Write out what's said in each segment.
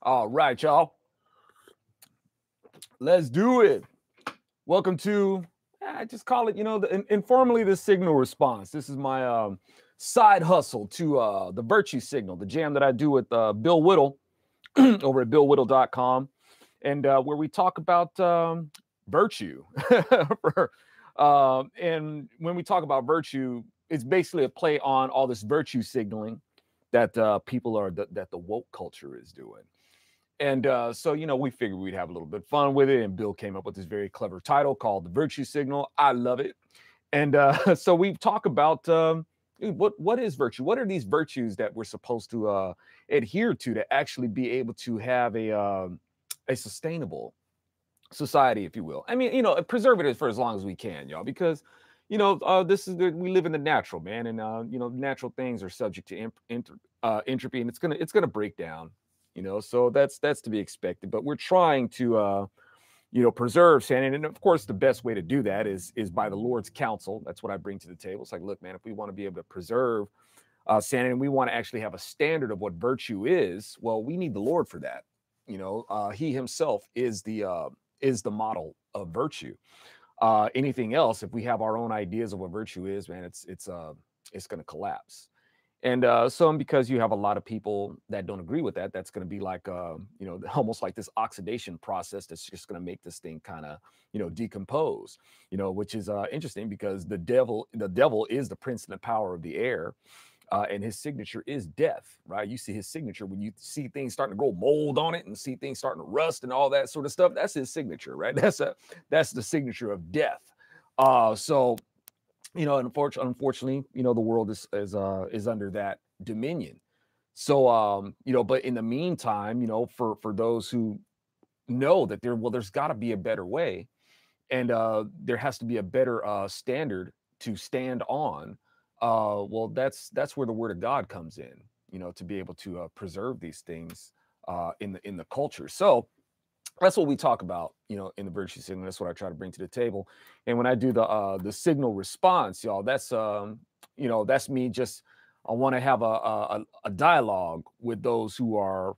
All right, y'all. Let's do it. Welcome to, I just call it, informally the signal response. This is my side hustle to the virtue signal, the jam that I do with Bill Whittle over at billwhittle.com, and where we talk about virtue. And when we talk about virtue, it's basically a play on all this virtue signaling that that the woke culture is doing. And so, we figured we'd have a little bit of fun with it. And Bill came up with this very clever title called The Virtue Signal. I love it. And so we talk about what is virtue? What are these virtues that we're supposed to adhere to actually be able to have a sustainable society, if you will. I mean, preserve it for as long as we can, y'all, because we live in the natural, man, and natural things are subject to entropy, and it's gonna break down, so that's to be expected. But we're trying to preserve sanity, and of course, the best way to do that is by the Lord's counsel. That's what I bring to the table. It's like, look, man, if we want to be able to preserve sanity, and we want to actually have a standard of what virtue is, well, we need the Lord for that. He Himself is the model of virtue. Anything else, if we have our own ideas of what virtue is, man, it's going to collapse. And because you have a lot of people that don't agree with that, that's going to be like almost like this oxidation process that's just going to make this thing kind of decompose. Which is interesting because the devil is the prince and the power of the air. And his signature is death, right? You see his signature when you see things starting to grow mold on it and see things starting to rust and all that sort of stuff. That's his signature, right? That's the signature of death. So unfortunately, the world is under that dominion. So but in the meantime, for those who know that there's got to be a better way, and there has to be a better standard to stand on. Well, that's where the word of God comes in, to be able to preserve these things in the culture. So that's what we talk about, in the virtue signal. That's what I try to bring to the table. And when I do the signal response, y'all, that's me. Just I want to have a dialogue with those who are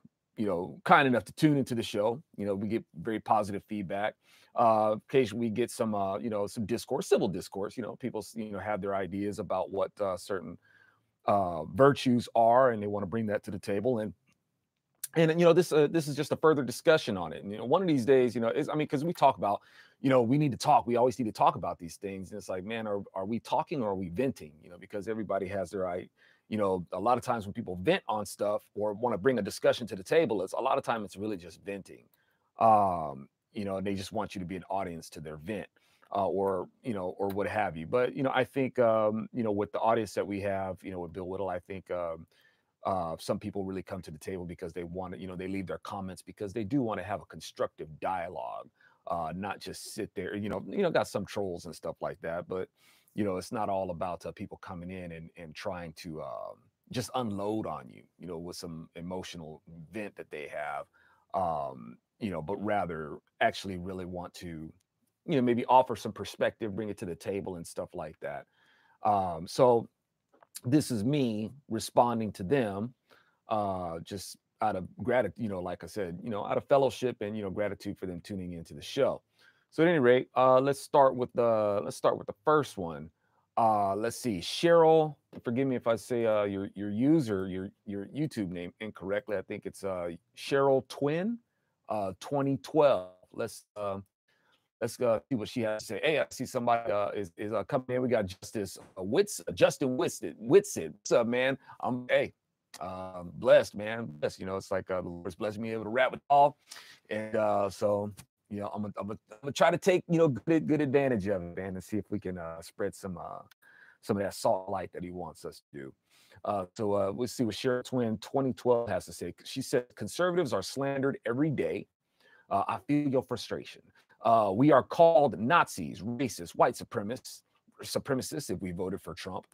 kind enough to tune into the show. We get very positive feedback. Occasionally we get some some discourse, civil discourse. People have their ideas about what certain virtues are, and they want to bring that to the table. And this is just a further discussion on it. And one of these days, because we talk about, we need to talk. We always need to talk about these things. And it's like, man, are we talking or are we venting? Because everybody has their a lot of times when people vent on stuff or want to bring a discussion to the table, it's a lot of time it's really just venting. And they just want you to be an audience to their vent. Or what have you. But I think with the audience that we have, with Bill Whittle, I think some people really come to the table because they want to, they leave their comments because they do want to have a constructive dialogue, not just sit there. Got some trolls and stuff like that, but it's not all about people coming in and trying to just unload on you, with some emotional vent that they have, but rather actually really want to, maybe offer some perspective, bring it to the table and stuff like that. So this is me responding to them, just out of gratitude, like I said, out of fellowship and gratitude for them tuning into the show. So at any rate, let's start with the first one. Let's see, Cheryl. Forgive me if I say your your YouTube name incorrectly. I think it's Cheryl Twin, 2012. Let's see what she has to say. Hey, I see somebody is coming in. We got Justin Whitsid. What's up, man? Blessed, man. Blessed. It's like the Lord's blessed me able to rap with all, and so I'm gonna try to take good advantage of it, man, and see if we can spread some of that salt light that He wants us to do. So we'll see what Cheryl Twin 2012 has to say. She said conservatives are slandered every day. I feel your frustration. We are called Nazis, racists, white supremacists if we voted for Trump.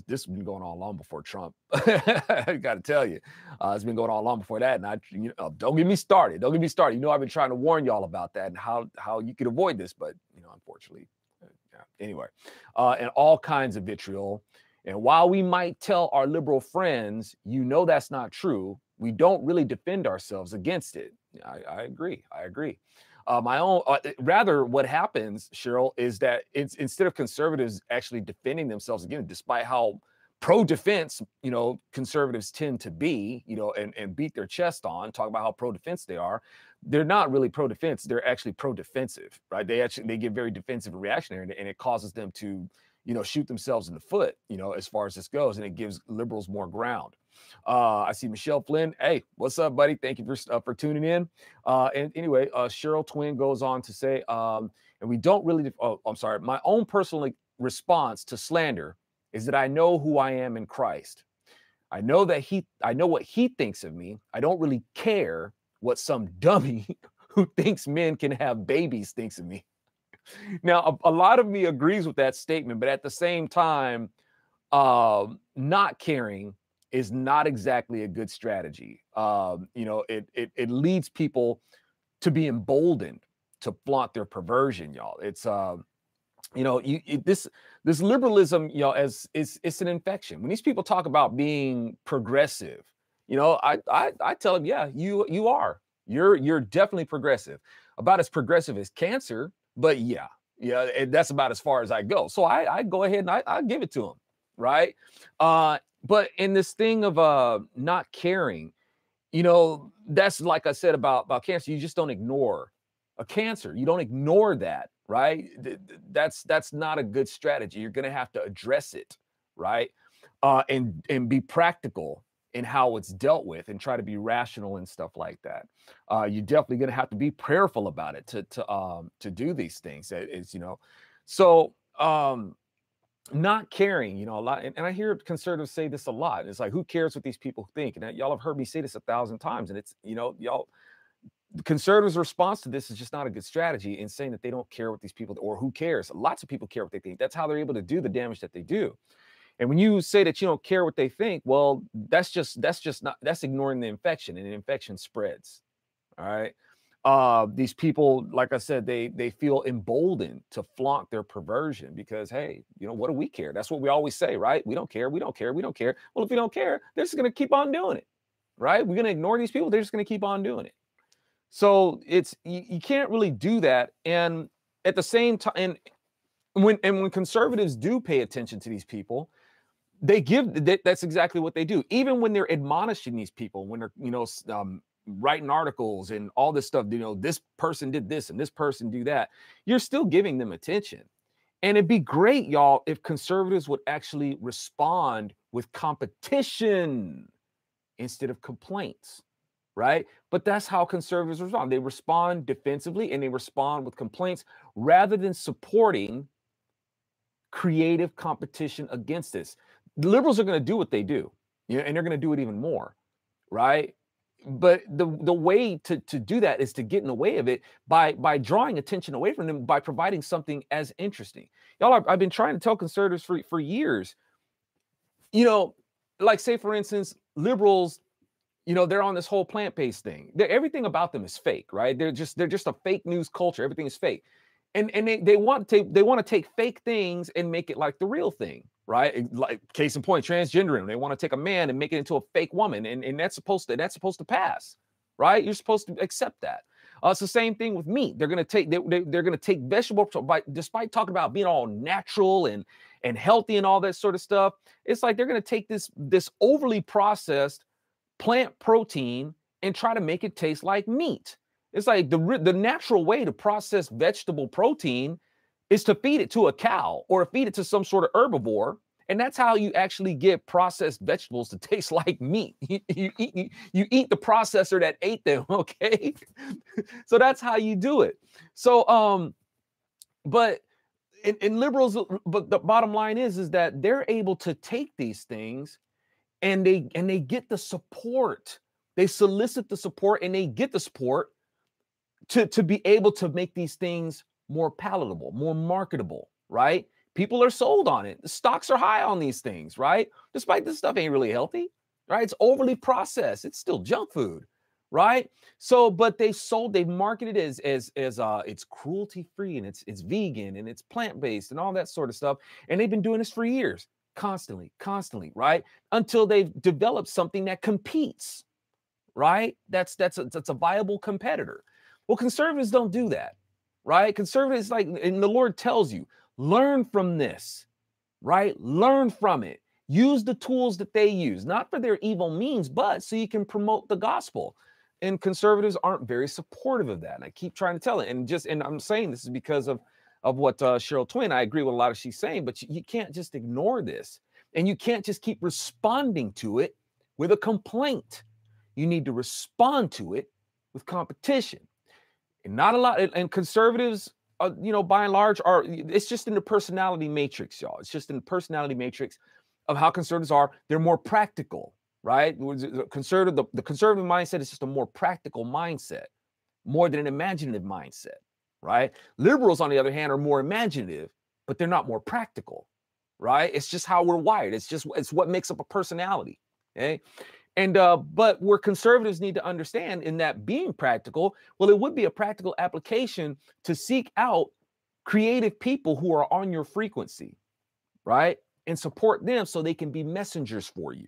This has been going on long before Trump. I got to tell you, it's been going on long before that. And don't get me started. Don't get me started. I've been trying to warn y'all about that and how you could avoid this, but unfortunately, yeah. Anyway, and all kinds of vitriol. And while we might tell our liberal friends, that's not true, We don't really defend ourselves against it. I agree. I agree. My own, rather, what happens, Cheryl, is that it's instead of conservatives actually defending themselves again, despite how pro-defense, conservatives tend to be, and beat their chest on, talk about how pro-defense they are. They're not really pro-defense. They're actually pro-defensive, right? They get very defensive and reactionary, and it causes them to, shoot themselves in the foot, as far as this goes, and it gives liberals more ground. I see Michelle Flynn. Hey, what's up, buddy? Thank you for tuning in. And anyway, Cheryl Twin goes on to say, and we don't really. Oh, I'm sorry. My own personal response to slander is that I know who I am in Christ. I know what he thinks of me. I don't really care what some dummy who thinks men can have babies thinks of me. Now, a lot of me agrees with that statement, but at the same time, not caring is not exactly a good strategy. It leads people to be emboldened to flaunt their perversion, y'all. It's this liberalism, as it's an infection. When these people talk about being progressive, I tell them, yeah, you are. You're definitely progressive, about as progressive as cancer, but yeah, that's about as far as I go. So I go ahead and I give it to them, right? But in this thing of not caring, that's like I said about cancer. You just don't ignore a cancer. You don't ignore that, right? That's not a good strategy. You're going to have to address it, right? And be practical in how it's dealt with, and try to be rational and stuff like that. You're definitely going to have to be prayerful about it to do these things. So not caring, a lot, and I hear conservatives say this a lot. It's like, who cares what these people think? And y'all have heard me say this 1,000 times, and it's, y'all, the conservatives' response to this is just not a good strategy in saying that they don't care what these people, or who cares. Lots of people care what they think. That's how they're able to do the damage that they do. And when you say that you don't care what they think, well, that's ignoring the infection, and the infection spreads. All right. These people, like I said, they feel emboldened to flaunt their perversion because, hey, what do we care? That's what we always say, right? We don't care. We don't care. We don't care. Well, if we don't care, they're just going to keep on doing it, right? We're going to ignore these people. They're just going to keep on doing it. So you can't really do that. And at the same time, and when conservatives do pay attention to these people, that's exactly what they do. Even when they're admonishing these people, when they're writing articles and all this stuff, this person did this and this person do that, you're still giving them attention. And it'd be great, y'all, if conservatives would actually respond with competition instead of complaints, right? But that's how conservatives respond. They respond defensively, and they respond with complaints rather than supporting creative competition against this. The liberals are going to do what they do, and they're going to do it even more, right? But the way to do that is to get in the way of it by drawing attention away from them, by providing something as interesting. Y'all, I've been trying to tell conservatives for years, like, say, for instance, liberals, they're on this whole plant-based thing. Everything about them is fake, right? They're just a fake news culture. Everything is fake. And they want to take fake things and make it like the real thing, right? Like, case in point, transgenderism. They want to take a man and make it into a fake woman, and that's supposed to pass, right? You're supposed to accept that. It's the same thing with meat. They're going to take vegetable, despite talking about being all natural and healthy and all that sort of stuff. It's like they're going to take this overly processed plant protein and try to make it taste like meat. It's like the natural way to process vegetable protein is to feed it to a cow or feed it to some sort of herbivore. And that's how you actually get processed vegetables to taste like meat. You eat the processor that ate them, okay? So that's how you do it. So, but in liberals, but the bottom line is that they're able to take these things and they get the support. They solicit the support and they get the support to be able to make these things more palatable, more marketable, right? People are sold on it. The stocks are high on these things, right? Despite this stuff ain't really healthy, right? It's overly processed. It's still junk food, right? So, but they've marketed it as it's cruelty free and it's vegan and it's plant based and all that sort of stuff. And they've been doing this for years, constantly, right? Until they've developed something that competes right? That's a viable competitor. Well, conservatives don't do that, right? Conservatives, like, and the Lord tells you, learn from this, right? Learn from it. Use the tools that they use, not for their evil means, but so you can promote the gospel. And conservatives aren't very supportive of that. And I keep trying to tell it. And I'm saying this is because of what Cheryl Twin, I agree with a lot of she's saying, but you can't just ignore this. And you can't just keep responding to it with a complaint. You need to respond to it with competition. And not a lot, and conservatives, by and large, it's just in the personality matrix, y'all. It's just in the personality matrix of how conservatives are. They're more practical, right? The conservative mindset is just a more practical mindset, more than an imaginative mindset, right? Liberals, on the other hand, are more imaginative, but they're not more practical, right? It's just how we're wired. It's what makes up a personality, okay? And but where conservatives need to understand in that being practical, well, it would be a practical application to seek out creative people who are on your frequency, right? And support them so they can be messengers for you.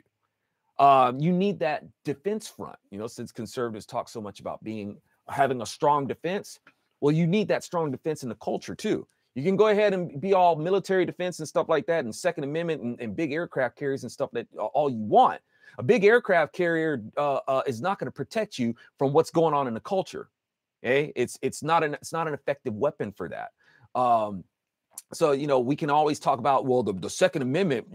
You need that defense front, since conservatives talk so much about having a strong defense. Well, you need that strong defense in the culture too. You can go ahead and be all military defense and stuff like that, and Second Amendment and big aircraft carriers and stuff that all you want. A big aircraft carrier is not going to protect you from what's going on in the culture. Okay, it's not an effective weapon for that. So we can always talk about, well, the Second Amendment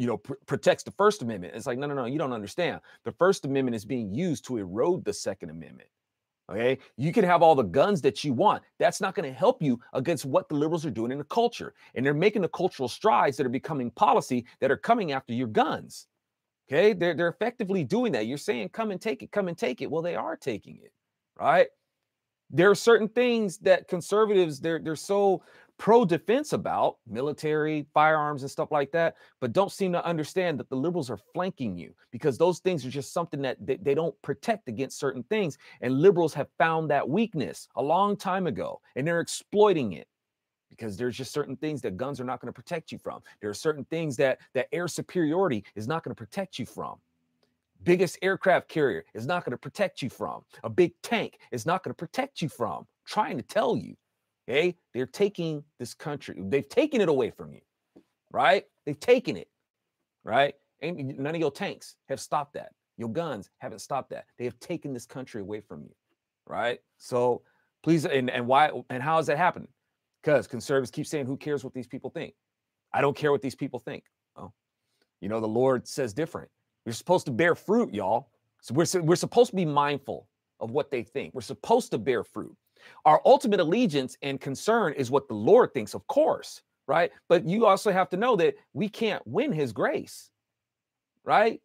protects the First Amendment. It's like, no, you don't understand. The First Amendment is being used to erode the Second Amendment. Okay, you can have all the guns that you want. That's not going to help you against what the liberals are doing in the culture, and they're making the cultural strides that are becoming policy that are coming after your guns. Okay, they're effectively doing that. You're saying, come and take it. Well, they are taking it, right? There are certain things that conservatives, they're so pro-defense about, military, firearms, and stuff like that, but don't seem to understand that the liberals are flanking you, because those things are just something that they don't protect against certain things. And liberals have found that weakness a long time ago, and they're exploiting it. Because there's just certain things that guns are not going to protect you from. There are certain things that air superiority is not going to protect you from. Biggest aircraft carrier is not going to protect you from. A big tank is not going to protect you from. Trying to tell you, okay? They're taking this country. They've taken it away from you, right? They've taken it, right? And none of your tanks have stopped that. Your guns haven't stopped that. They have taken this country away from you, right? So please, and why, and how has that happened? Because conservatives keep saying, who cares what these people think? I don't care what these people think. Oh, the Lord says different. We're supposed to bear fruit, y'all. So we're supposed to be mindful of what they think. We're supposed to bear fruit. Our ultimate allegiance and concern is what the Lord thinks, of course, right? But you also have to know that we can't win his grace, right?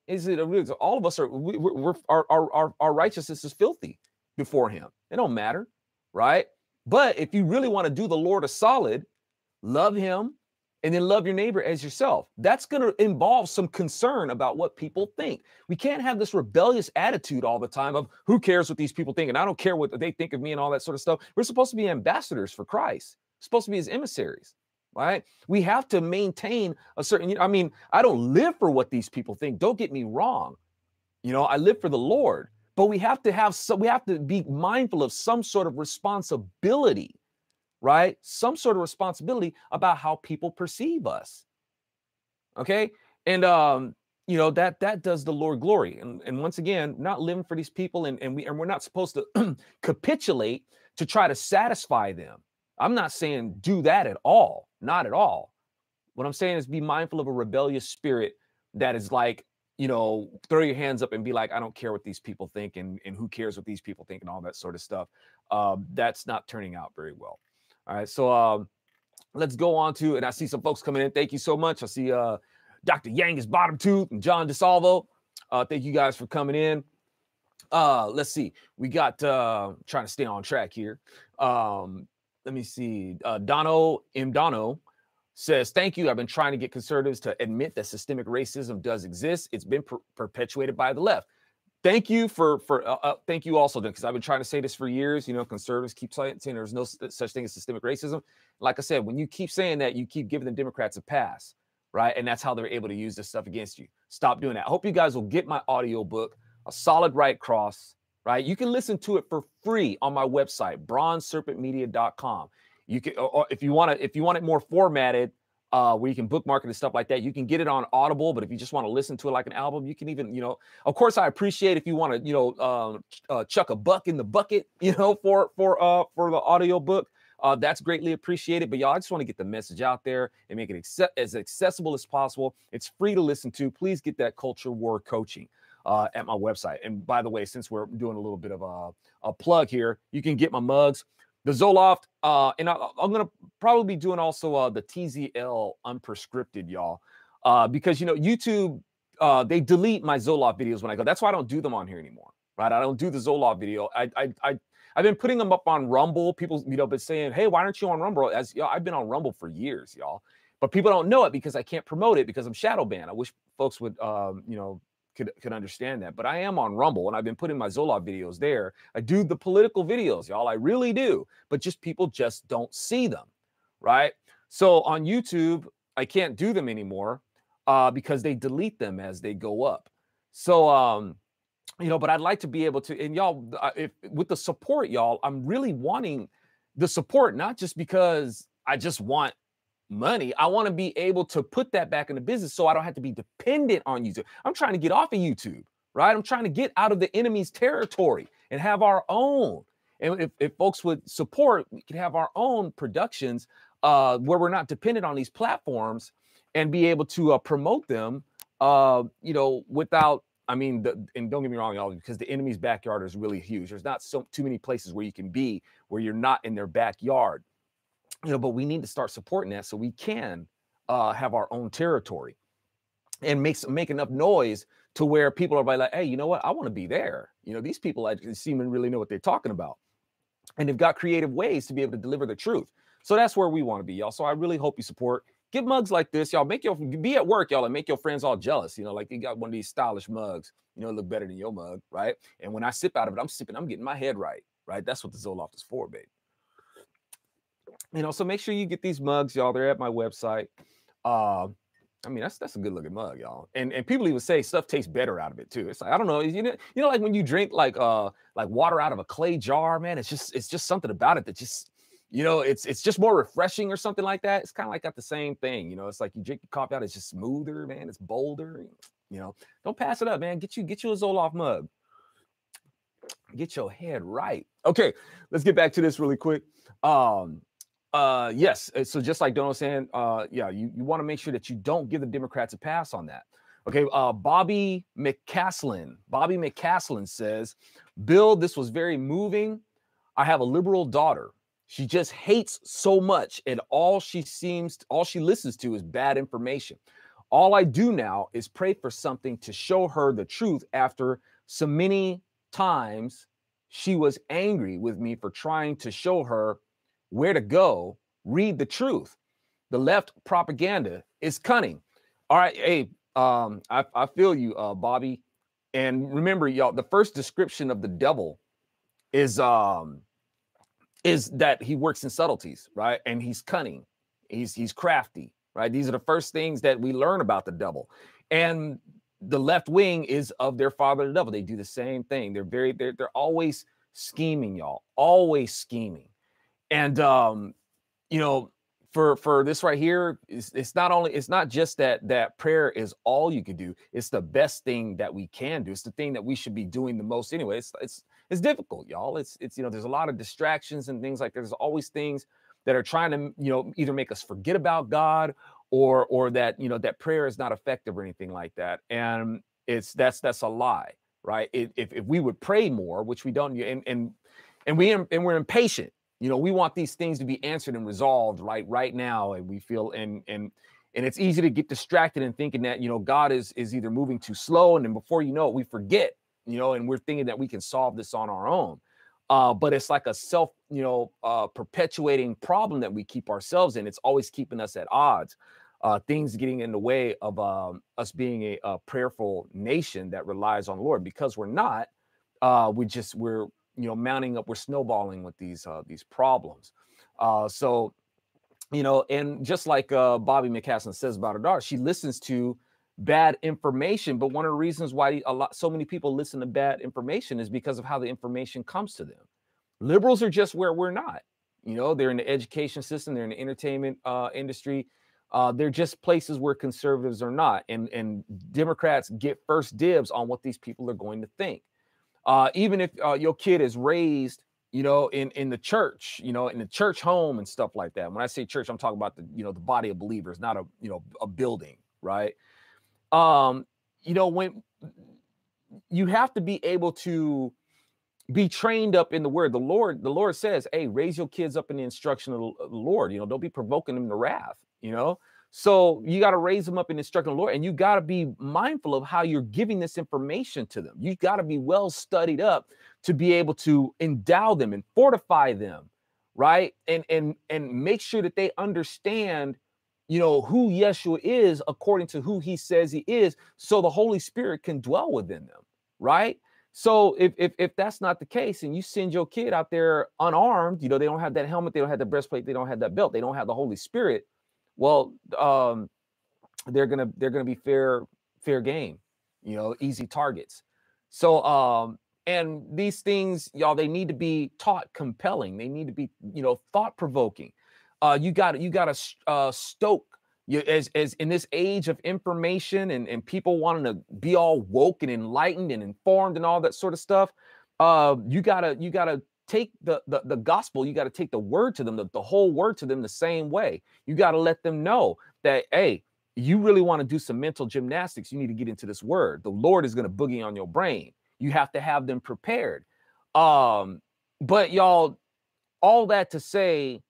All of us our righteousness is filthy before him. It don't matter, right? But if you really want to do the Lord a solid, love him and then love your neighbor as yourself. That's going to involve some concern about what people think. We can't have this rebellious attitude all the time of who cares what these people think, and I don't care what they think of me and all that sort of stuff. We're supposed to be ambassadors for Christ. We're supposed to be his emissaries, right? We have to maintain a certain, I don't live for what these people think. Don't get me wrong. I live for the Lord. But we have to be mindful of some sort of responsibility, right? Some sort of responsibility about how people perceive us. Okay. And that does the Lord glory. And once again, not living for these people, and we're not supposed to capitulate to try to satisfy them. I'm not saying do that at all. Not at all. What I'm saying is be mindful of a rebellious spirit that is like, throw your hands up and be like, I don't care what these people think, and who cares what these people think, and all that sort of stuff. That's not turning out very well. All right, so let's go on to, and I see some folks coming in. Thank you so much. I see Dr. Yang is Bottom Tooth and John DeSalvo. Thank you guys for coming in. Let's see. We got trying to stay on track here. Let me see. Dono says, thank you. I've been trying to get conservatives to admit that systemic racism does exist. It's been perpetuated by the left. Thank you thank you also, because I've been trying to say this for years. Conservatives keep saying there's no such thing as systemic racism. Like I said, when you keep saying that, you keep giving the Democrats a pass, right? And that's how they're able to use this stuff against you. Stop doing that. I hope you guys will get my audio book, A Solid Right Cross, right? You can listen to it for free on my website, bronzeserpentmedia.com. You can, or if you want it more formatted, where you can bookmark it and stuff like that, you can get it on Audible. But if you just want to listen to it like an album, you can even, of course, I appreciate if you want to, chuck a buck in the bucket, for the audio book. That's greatly appreciated. But y'all, I just want to get the message out there and make it as accessible as possible. It's free to listen to. Please get that Culture War coaching at my website. And by the way, since we're doing a little bit of a plug here, you can get my mugs, the Zoloft, and I'm going to probably be doing also the TZL Unprescripted, y'all, because, YouTube, they delete my Zoloft videos when I go. That's why I don't do them on here anymore, right? I don't do the Zoloft video. I've been putting them up on Rumble. People, been saying, hey, why aren't you on Rumble? As I've been on Rumble for years, y'all. But people don't know it because I can't promote it because I'm shadow banned. I wish folks would, could understand that. But I am on Rumble, and I've been putting my Zoloft videos there. I do the political videos, y'all. I really do. But people just don't see them, right? So on YouTube, I can't do them anymore because they delete them as they go up. So, but I'd like to be able to, and y'all, with the support, y'all, I'm really wanting the support, not just because I just want money. I want to be able to put that back in the business so I don't have to be dependent on YouTube. I'm trying to get off of YouTube, right? I'm trying to get out of the enemy's territory and have our own. And if folks would support, we could have our own productions where we're not dependent on these platforms and be able to promote them, without, and don't get me wrong, y'all, because the enemy's backyard is really huge. There's not too many places where you can be where you're not in their backyard. But we need to start supporting that so we can have our own territory and make enough noise to where people are like, hey, you know what? I want to be there. These people seem to really know what they're talking about. And they've got creative ways to be able to deliver the truth. So that's where we want to be, y'all. So I really hope you support. Get mugs like this, y'all. Be at work, y'all, and make your friends all jealous. Like you got one of these stylish mugs. Look better than your mug, right? And when I sip out of it, I'm getting my head right? That's what the Zoloft is for, babe. So make sure you get these mugs, y'all. They're at my website. That's a good looking mug, y'all. And people even say stuff tastes better out of it too. It's like, I don't know, like when you drink like water out of a clay jar, man, it's just something about it that just, it's just more refreshing or something like that. It's kind of like got the same thing, it's like you drink your coffee out, it's just smoother, man. It's bolder, don't pass it up, man. Get you a Zoloft mug. Get your head right. Okay, let's get back to this really quick. Yes. So just like Donald saying, you want to make sure that you don't give the Democrats a pass on that. Okay. Bobby McCaslin says, Bill, this was very moving. I have a liberal daughter. She just hates so much, and all she listens to is bad information. All I do now is pray for something to show her the truth after so many times she was angry with me for trying to show her where to go. Read the truth. The left propaganda is cunning. All right. Hey, I feel you, Bobby. And remember, y'all, the first description of the devil is that he works in subtleties, right? And he's cunning. He's crafty, right? These are the first things that we learn about the devil. And the left wing is of their father, the devil. They do the same thing. They're always scheming, y'all, always scheming. And for this right here, it's not just that prayer is all you can do. It's the best thing that we can do. It's the thing that we should be doing the most anyway. It's difficult, y'all. It's there's a lot of distractions and things like that. There's always things that are trying to either make us forget about God or that that prayer is not effective or anything like that. And that's a lie, right? If we would pray more, which we don't, and we're impatient. We want these things to be answered and resolved right now, and we feel and it's easy to get distracted and thinking that God is either moving too slow, and then before you know it, we forget, and we're thinking that we can solve this on our own. But it's like a self perpetuating problem that we keep ourselves in. It's always keeping us at odds. Things getting in the way of us being a prayerful nation that relies on the Lord, because we're not. We're mounting up, we're snowballing with these problems. So, and just like Bobby McCaslin says about her daughter, she listens to bad information. But one of the reasons why so many people listen to bad information is because of how the information comes to them. Liberals are just where we're not. You know, they're in the education system, they're in the entertainment industry. They're just places where conservatives are not, and Democrats get first dibs on what these people are going to think. Even if your kid is raised, you know, in the church, you know, in the church home and stuff like that. When I say church, I'm talking about the, you know, the body of believers, not a, you know, a building, right? You know, when you have to be able to be trained up in the word. The Lord says, hey, raise your kids up in the instruction of the Lord. You know, don't be provoking them to wrath, you know. So you got to raise them up in the instruction of the Lord, and you got to be mindful of how you're giving this information to them. You got to be well studied up to be able to endow them and fortify them, right? And make sure that they understand, you know, who Yeshua is according to who he says he is, so the Holy Spirit can dwell within them, right? So if that's not the case, and you send your kid out there unarmed, you know, they don't have that helmet, they don't have the breastplate, they don't have that belt, they don't have the Holy Spirit. Well, they're gonna be fair game, you know, easy targets. So and these things, y'all, they need to be taught compelling. They need to be, you know, thought provoking. You got to stoke. As in this age of information and people wanting to be all woke and enlightened and informed and all that sort of stuff, you gotta take the gospel, you gotta take the word to them, the whole word to them the same way. You gotta let them know that, hey, you really want to do some mental gymnastics, you need to get into this word. The Lord is gonna boogie on your brain. You have to have them prepared. But y'all, all that to say,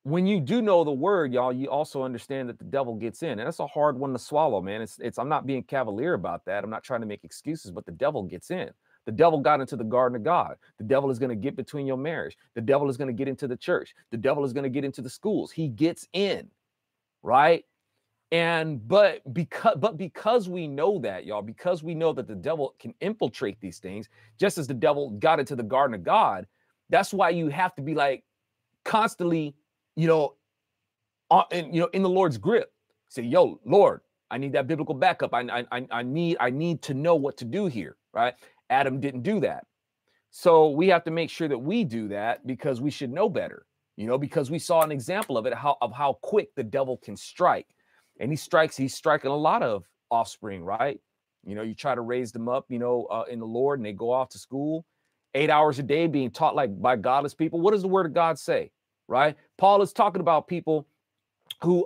when you do know the word, y'all, you also understand that the devil gets in, and that's a hard one to swallow, man. I'm not being cavalier about that. I'm not trying to make excuses, but the devil gets in. The devil got into the garden of God. The devil is going to get between your marriage. The devil is going to get into the church. The devil is going to get into the schools. He gets in, right? But because we know that, y'all, because we know that the devil can infiltrate these things, just as the devil got into the garden of God, that's why you have to be like constantly, you know, in the Lord's grip. Say, yo, Lord, I need that biblical backup. I need to know what to do here, right? Adam didn't do that. So we have to make sure that we do that, because we should know better, you know, because we saw an example of it, how quick the devil can strike. And he's striking a lot of offspring, right? You know, you try to raise them up, you know, in the Lord, and they go off to school 8 hours a day being taught like by godless people. What does the word of God say? Right? Paul is talking about people who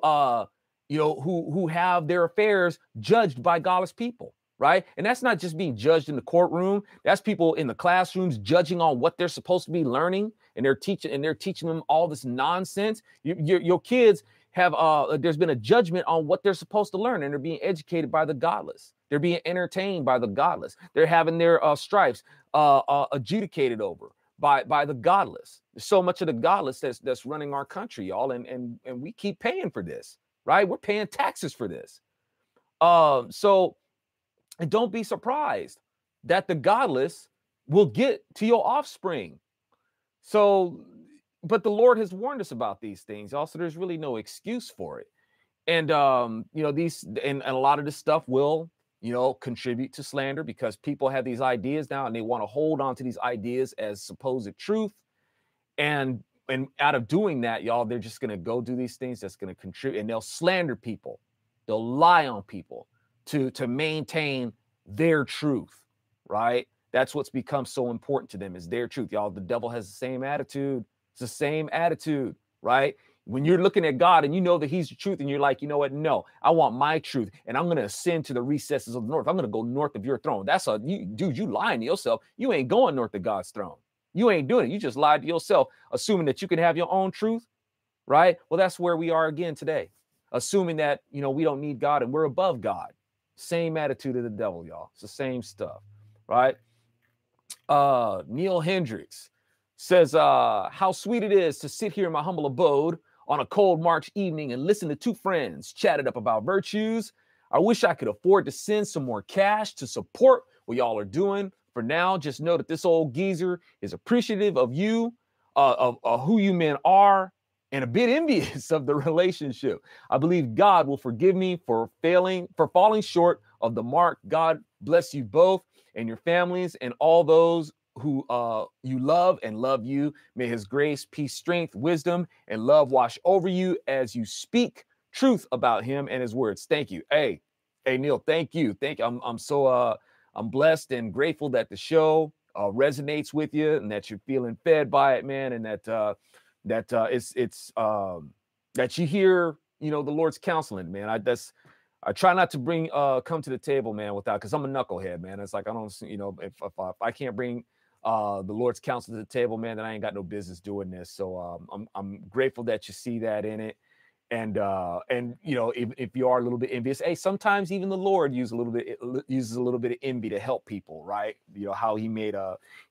you know, who have their affairs judged by godless people, right? And that's not just being judged in the courtroom. That's people in the classrooms judging on what they're supposed to be learning, and they're teaching them all this nonsense. Your kids have there's been a judgment on what they're supposed to learn, and they're being educated by the godless. They're being entertained by the godless. They're having their stripes adjudicated over by the godless. There's so much of the godless that's running our country, y'all, and we keep paying for this, right? We're paying taxes for this. So don't be surprised that the godless will get to your offspring. So, but the Lord has warned us about these things. Also, there's really no excuse for it. And you know, these and a lot of this stuff will, you know, contribute to slander, because people have these ideas now and they want to hold on to these ideas as supposed truth. And out of doing that, y'all, they're just going to go do these things that's going to contribute, and they'll slander people. They'll lie on people to maintain their truth, right? That's what's become so important to them, is their truth. Y'all, the devil has the same attitude. It's the same attitude, right? When you're looking at God and you know that he's the truth, and you're like, you know what? No, I want my truth, and I'm going to ascend to the recesses of the north. I'm going to go north of your throne. Dude, you lying to yourself. You ain't going north of God's throne. You ain't doing it. You just lied to yourself, assuming that you can have your own truth, right? Well, that's where we are again today, assuming that, you know, we don't need God and we're above God. Same attitude of the devil, y'all. It's the same stuff, right? Neil Hendricks says, how sweet it is to sit here in my humble abode on a cold March evening and listen to two friends chatted up about virtues. I wish I could afford to send some more cash to support what y'all are doing. For now, just know that this old geezer is appreciative of you, of who you men are, and a bit envious of the relationship. I believe God will forgive me for falling short of the mark. God bless you both and your families and all those who you love and love you. May his grace, peace, strength, wisdom, and love wash over you as you speak truth about him and his words. Thank you. Hey, Neil, thank you. I'm blessed and grateful that the show resonates with you and that you're feeling fed by it, man, and that you hear, the Lord's counseling, man. I try not to come to the table, man, because I'm a knucklehead, man. It's like I don't, if I can't bring the Lord's counsel to the table, man, then I ain't got no business doing this. So I'm grateful that you see that in it. And if you are a little bit envious, hey, sometimes even the Lord uses a little bit of envy to help people, right? How he made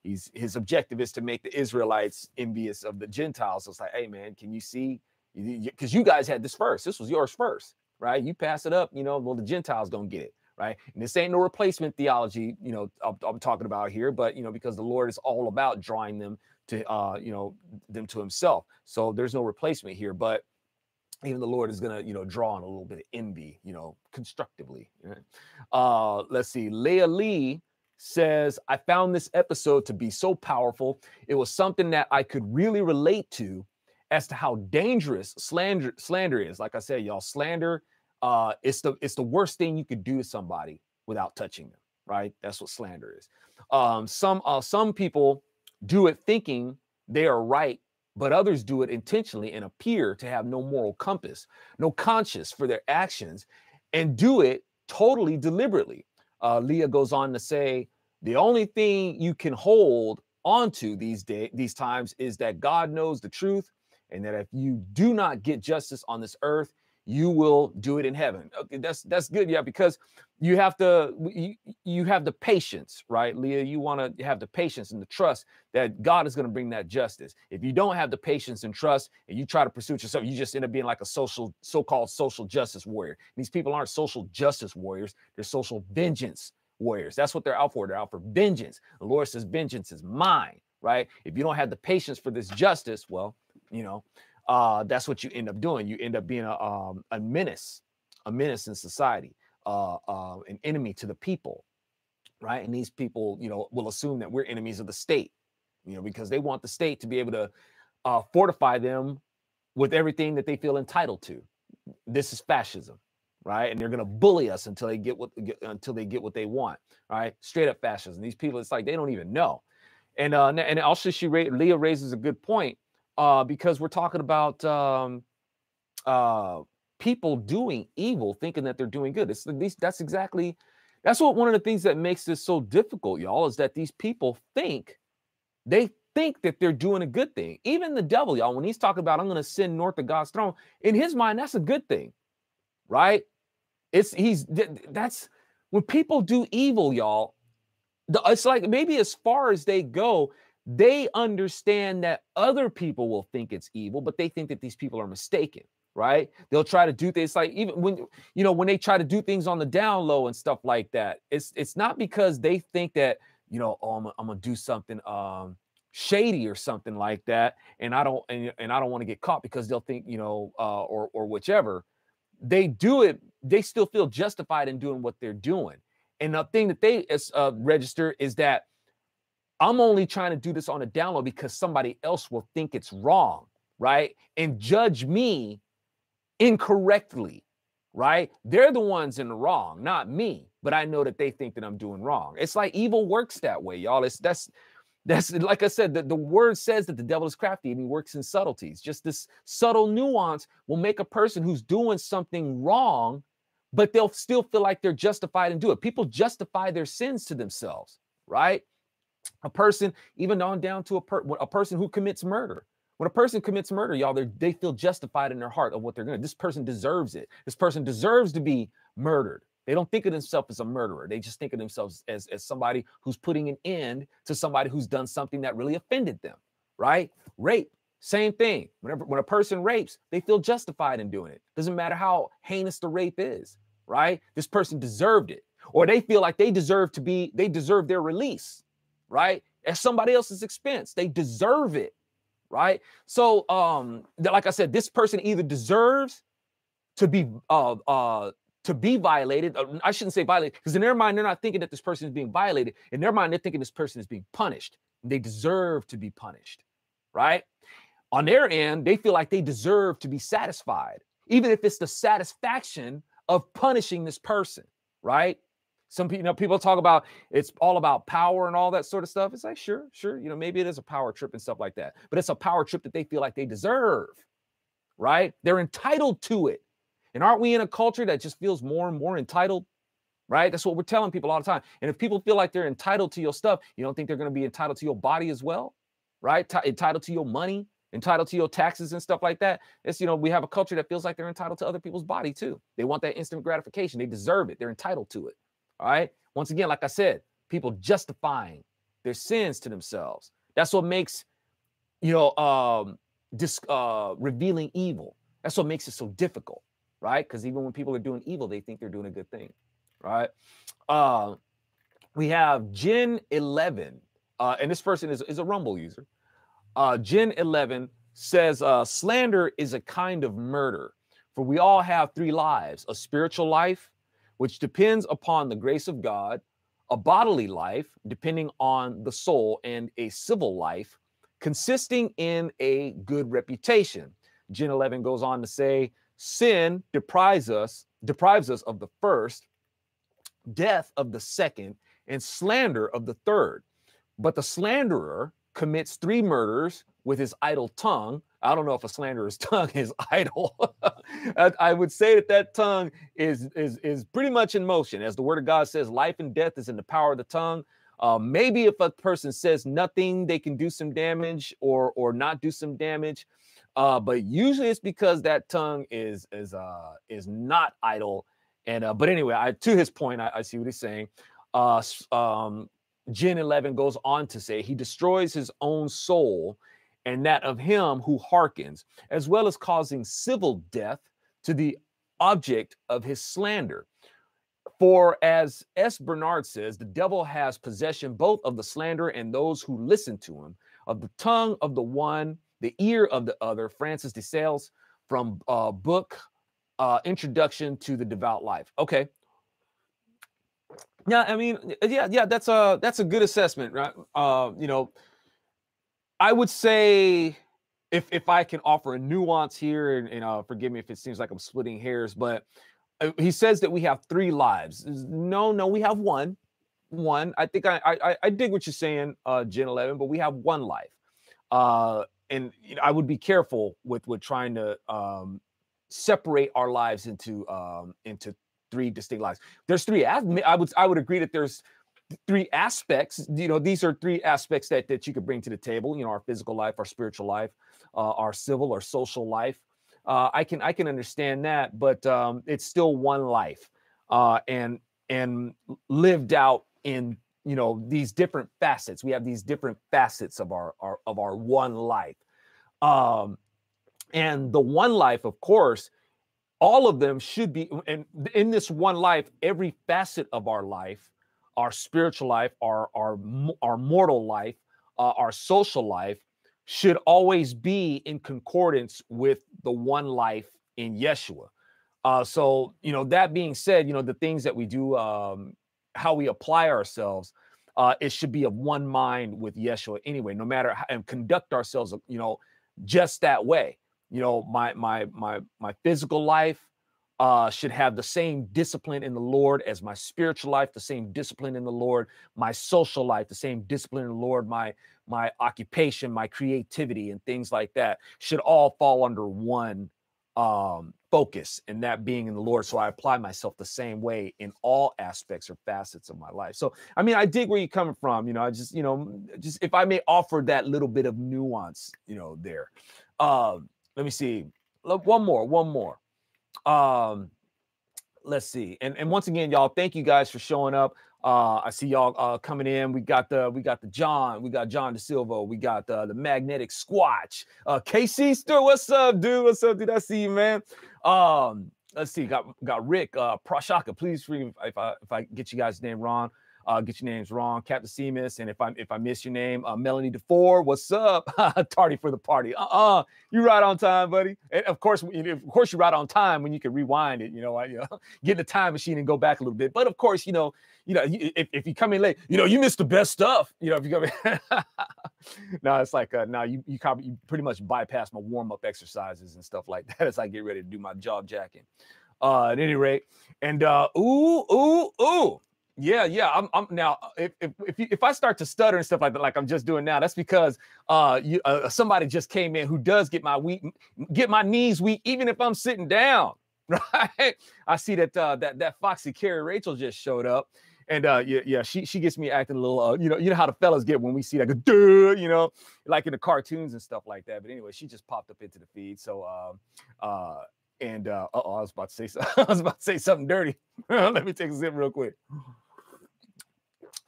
his objective is to make the Israelites envious of the Gentiles. So it's like, hey man, can you see? Because you guys had this first. This was yours first, right? You pass it up, well, the Gentiles don't get it, right? And this ain't no replacement theology, I'm talking about here, but because the Lord is all about drawing them to them to himself. So there's no replacement here, but even the Lord is going to, draw on a little bit of envy, constructively. Right? Let's see. Leah Lee says, I found this episode to be so powerful. It was something that I could really relate to as to how dangerous slander is. Like I said, y'all, slander, it's the worst thing you could do to somebody without touching them, right? That's what slander is. Some people do it thinking they are right, but others do it intentionally and appear to have no moral compass, no conscience for their actions, and do it totally deliberately. Leah goes on to say, the only thing you can hold onto these times is that God knows the truth, and that if you do not get justice on this earth, you will do it in heaven. Okay, that's good, yeah, because you have the patience, right, Leah? You want to have the patience and the trust that God is going to bring that justice. If you don't have the patience and trust, and you try to pursue it yourself, you just end up being like a so-called social justice warrior. And these people aren't social justice warriors; they're social vengeance warriors. That's what they're out for. They're out for vengeance. The Lord says, "Vengeance is mine." Right? If you don't have the patience for this justice, well, that's what you end up doing. You end up being a menace in society, an enemy to the people, right? And these people, will assume that we're enemies of the state, because they want the state to be able to fortify them with everything that they feel entitled to. This is fascism, right? And they're going to bully us until they get what they want, right? Straight up fascism. These people, it's like they don't even know. And also, Leah raises a good point. Because we're talking about people doing evil, thinking that they're doing good. That's what one of the things that makes this so difficult, y'all, is that these people think that they're doing a good thing. Even the devil, y'all, when he's talking about, I'm going to send north of God's throne, in his mind, that's a good thing, right? That's when people do evil, y'all. It's like maybe as far as they go, they understand that other people will think it's evil, but they think that these people are mistaken, right? They'll try to do things like even when they try to do things on the down low and stuff like that. It's not because they think that, oh, I'm gonna do something shady or something like that, and I don't want to get caught, because they'll think, or whichever. They do it, they still feel justified in doing what they're doing. And the thing that they register is that I'm only trying to do this on a down low because somebody else will think it's wrong, right? And judge me incorrectly, right? They're the ones in the wrong, not me. But I know that they think that I'm doing wrong. It's like evil works that way, y'all. That's like I said, the word says that the devil is crafty and he works in subtleties. Just this subtle nuance will make a person who's doing something wrong, but they'll still feel like they're justified in doing it. People justify their sins to themselves, right? A person, even on down to a person who commits murder. When a person commits murder, y'all, they feel justified in their heart of what they're going to. This person deserves it. This person deserves to be murdered. They don't think of themselves as a murderer. They just think of themselves as somebody who's putting an end to somebody who's done something that really offended them, right? Rape, same thing. When a person rapes, they feel justified in doing it. Doesn't matter how heinous the rape is, right? This person deserved it. Or they feel like they deserve their release, right? At somebody else's expense. They deserve it, right? So, like I said, this person either deserves to be violated. I shouldn't say violated, because in their mind, they're not thinking that this person is being violated. In their mind, they're thinking this person is being punished. They deserve to be punished, right? On their end, they feel like they deserve to be satisfied, even if it's the satisfaction of punishing this person, right? Some people, people talk about it's all about power and all that sort of stuff. It's like, sure, maybe it is a power trip and stuff like that, but it's a power trip that they feel like they deserve, right? They're entitled to it. And aren't we in a culture that just feels more and more entitled, right? That's what we're telling people all the time. And if people feel like they're entitled to your stuff, you don't think they're going to be entitled to your body as well, right? Entitled to your money, entitled to your taxes and stuff like that. It's, we have a culture that feels like they're entitled to other people's body too. They want that instant gratification. They deserve it. They're entitled to it. All right. Once again, like I said, people justifying their sins to themselves. That's what makes, revealing evil. That's what makes it so difficult, right? Because even when people are doing evil, they think they're doing a good thing, right? We have Gen 11, and this person is a Rumble user. Gen 11 says, slander is a kind of murder, for we all have three lives: a spiritual life, which depends upon the grace of God, a bodily life, depending on the soul, and a civil life, consisting in a good reputation. Gen 11 goes on to say, sin deprives us of the first, death of the second, and slander of the third. But the slanderer commits three murders with his idle tongue. I don't know if a slanderer's tongue is idle. I would say that tongue is pretty much in motion. As the word of God says, life and death is in the power of the tongue. Maybe if a person says nothing, they can do some damage or not do some damage. But usually it's because that tongue is not idle. And but anyway, to his point, I see what he's saying. Gen 11 goes on to say, he destroys his own soul and that of him who hearkens, as well as causing civil death to the object of his slander. For as S. Bernard says, the devil has possession both of the slanderer and those who listen to him, of the tongue of the one, the ear of the other. Francis de Sales, from book Introduction to the Devout Life. Okay. Yeah, I mean, yeah, that's a good assessment, right? I would say, if I can offer a nuance here, and forgive me if it seems like I'm splitting hairs, but he says that we have three lives. No, we have one. I think I dig what you're saying, Gen 11, but we have one life. And I would be careful with trying to separate our lives into three distinct lives. There's three. I would agree that there's three aspects. These are three aspects that you could bring to the table. Our physical life, our spiritual life, our civil or social life. I can understand that, but it's still one life, and lived out in these different facets. We have these different facets of our one life, and the one life, of course. All of them should be, and in this one life, every facet of our life, our spiritual life, our mortal life, our social life, should always be in concordance with the one life in Yeshua. So, that being said, the things that we do, how we apply ourselves, it should be of one mind with Yeshua anyway, no matter how, and conduct ourselves, just that way. My physical life should have the same discipline in the Lord as my spiritual life, the same discipline in the Lord, my social life, the same discipline in the Lord, my occupation, my creativity, and things like that should all fall under one focus, and that being in the Lord. So I apply myself the same way in all aspects or facets of my life. So, I mean, I dig where you're coming from. I just if I may offer that little bit of nuance, there. Let me see. One more. Let's see. And once again, y'all, thank you guys for showing up. I see y'all coming in. We got John De Silva. We got the Magnetic Squatch. KC Stewart, what's up, dude? I see you, man. Let's see. Got Rick Prashaka. Please, if I get you guys' name wrong. get your names wrong, Captain Seamus, and if I miss your name, Melanie DeFore, what's up? Tardy for the party. You right on time, buddy. And of course you right on time when you can rewind it. Get in the time machine and go back a little bit. But of course, if you come in late, you missed the best stuff. If you come in, no, it's like no, you pretty much bypass my warm up exercises and stuff like that as I get ready to do my jaw jacking. At any rate, and yeah. I'm now. If I start to stutter and stuff like that, like I'm just doing now, that's because somebody just came in who does get my knees weak, even if I'm sitting down. Right? I see that Foxy Carrie Rachel just showed up. And she gets me acting a little, you know how the fellas get when we see that, duh, like in the cartoons and stuff like that. But anyway, she just popped up into the feed. So, I was about to say something dirty. Let me take a sip real quick.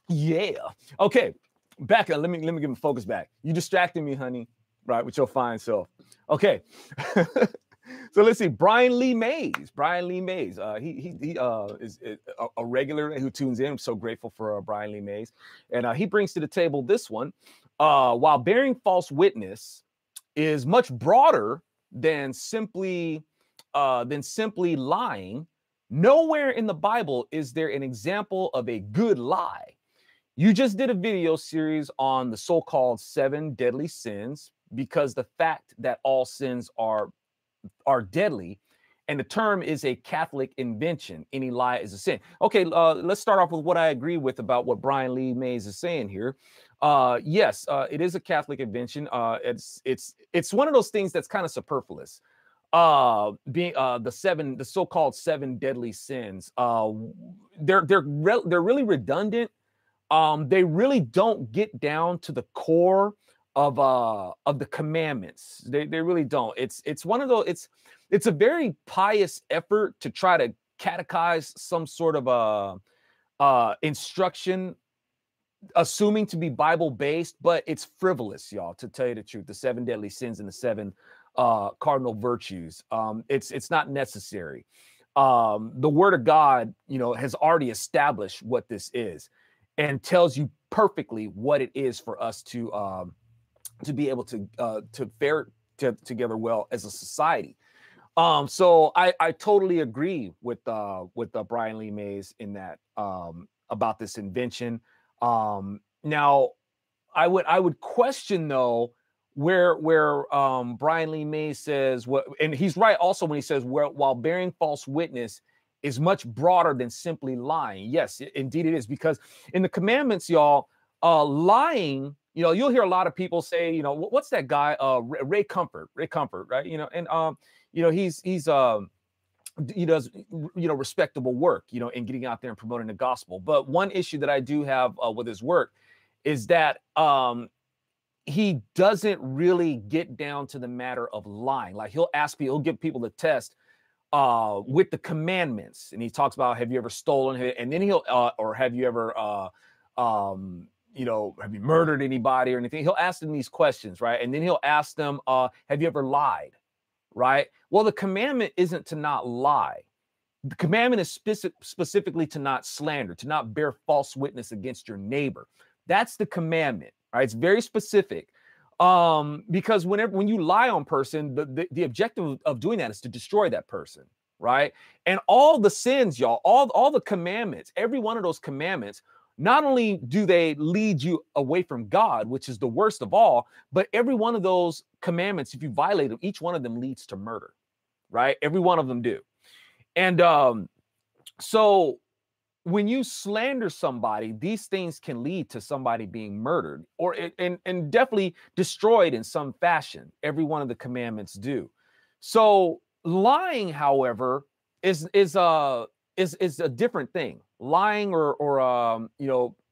Yeah. Okay. Back up. Let me get my focus back. You distracted me, honey. Right, with your fine self. Okay. So let's see, Brian Lee Mays. He is a regular who tunes in. I'm so grateful for Brian Lee Mays, and he brings to the table this one. While bearing false witness is much broader than simply lying, nowhere in the Bible is there an example of a good lie. You just did a video series on the so-called 7 deadly sins, because the fact that all sins are deadly, and the term is a Catholic invention. Any lie is a sin. Okay, let's start off with what I agree with about what Brian Lee Mays is saying here. Yes, it is a Catholic invention. It's one of those things that's kind of superfluous. Being the so-called 7 deadly sins. They're really redundant. They really don't get down to the core of the commandments. They really don't. It's one of those. It's a very pious effort to try to catechize some sort of instruction, assuming to be Bible based, but it's frivolous, y'all. To tell you the truth, the 7 deadly sins and the 7 cardinal virtues. It's not necessary. The Word of God, has already established what this is, and tells you perfectly what it is for us to be able to fare together well as a society. So I totally agree with Brian Lee Mays in that about this invention. Now I would question though where Brian Lee Mays says what, and he's right also when he says while bearing false witness is much broader than simply lying. Yes, indeed it is, because in the commandments, y'all, lying. You'll hear a lot of people say, what's that guy, Ray Comfort, right? He does, respectable work, in getting out there and promoting the gospel. But one issue that I do have with his work is that he doesn't really get down to the matter of lying. Like he'll give people the test with the commandments, and he talks about, have you ever stolen? And then he'll or have you ever have you murdered anybody or anything? He'll ask them these questions, right? And then he'll ask them, have you ever lied? Right? Well, the commandment isn't to not lie. The commandment is specifically to not slander, to not bear false witness against your neighbor. That's the commandment, right? It's very specific. Because when you lie on person, the objective of doing that is to destroy that person, right? And all the sins, y'all, all the commandments, every one of those commandments, not only do they lead you away from God, which is the worst of all, but every one of those commandments, if you violate them, each one of them leads to murder, right? Every one of them do. And so when you slander somebody, these things can lead to somebody being murdered or and definitely destroyed in some fashion. Every one of the commandments do. So lying, however, is a different thing. Lying or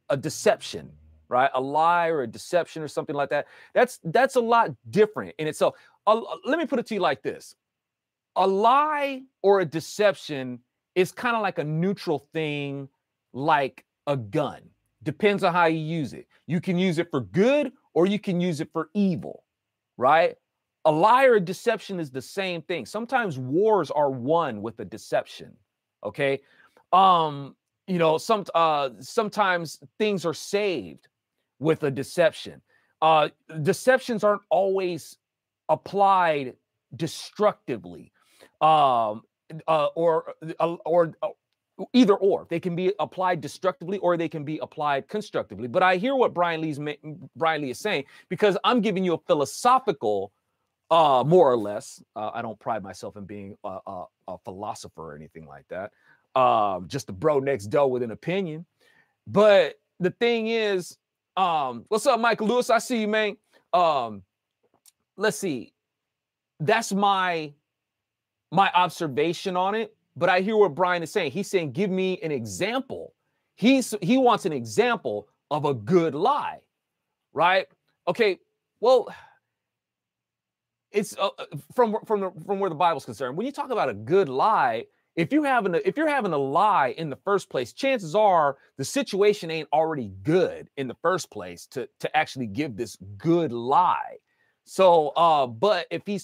a deception, right? A lie or a deception or something like that. That's a lot different in itself. Let me put it to you like this. A lie or a deception is kind of like a neutral thing, like a gun. Depends on how you use it. You can use it for good or you can use it for evil, right? A lie or a deception is the same thing. Sometimes wars are won with a deception, okay? you know, sometimes things are saved with a deception. Deceptions aren't always applied destructively, um, or either or. They can be applied destructively or they can be applied constructively. But I hear what Brian Lee is saying, because I'm giving you a philosophical, more or less. I don't pride myself in being a philosopher or anything like that. Just a bro next door with an opinion. But the thing is, what's up, Michael Lewis? I see you, man. Let's see. That's my observation on it. But I hear what Brian is saying. He's saying, give me an example. He wants an example of a good lie, right? Okay, well, it's from where the Bible's concerned. When you talk about a good lie, if you're having a lie in the first place, chances are the situation ain't already good in the first place to actually give this good lie. So, but if he